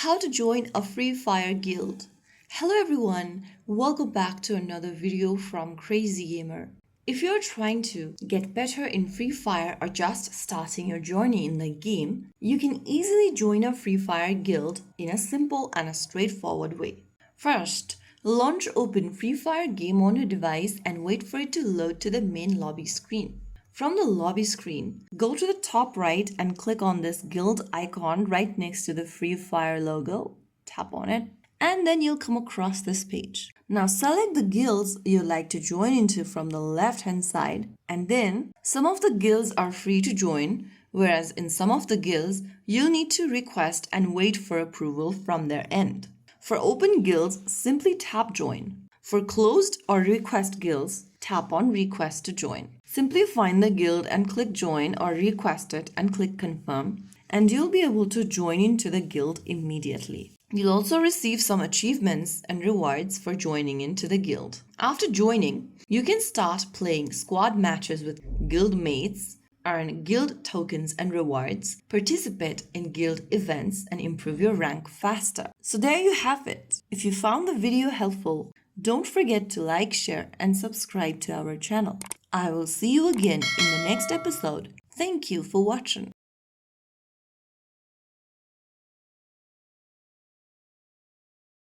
How to join a Free Fire guild. Hello everyone, welcome back to another video from Crazy Gamer. If you're trying to get better in Free Fire or just starting your journey in the game, you can easily join a Free Fire guild in a simple and a straightforward way. First, launch open Free Fire game on your device and wait for it to load to the main lobby screen. From the lobby screen, go to the top right and click on this guild icon right next to the Free Fire logo. Tap on it, and then you'll come across this page. Now select the guilds you'd like to join into from the left hand side, and then some of the guilds are free to join, whereas in some of the guilds, you'll need to request and wait for approval from their end. For open guilds, simply tap join. For closed or request guilds, tap on request to join. Simply find the guild and click join or request it and click confirm, and you'll be able to join into the guild immediately. You'll also receive some achievements and rewards for joining into the guild. After joining, you can start playing squad matches with guild mates, earn guild tokens and rewards, participate in guild events, and improve your rank faster. So there you have it. If you found the video helpful, don't forget to like, share, and subscribe to our channel. I will see you again in the next episode. Thank you for watching.